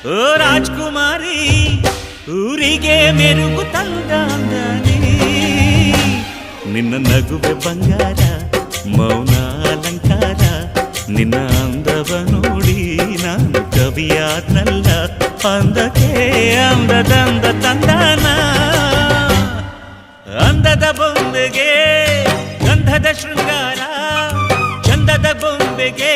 ಓ ರಾಜ್ಕುಮಾರಿ ಊರಿಗೆ ಮೆರುಗು ತಂದಾನಿ ನಿನ್ನ ನಗುವೆ ಬಂಗಾರ ಮೌನ ಅಲಂಕಾರ ನಿನ್ನ ಅಂದವ ನೋಡಿ ನಾನು ಕವಿಯಾದ್ನಲ್ಲ ಅಂದಕ್ಕೆ ಅಂದದಂದ ತಂದಾನ ಅಂದದ ಬೊಂಬೆಗೆ ಗಂಧದ ಶೃಂಗಾರ ಚಂದದ ಬೊಂಬೆಗೆ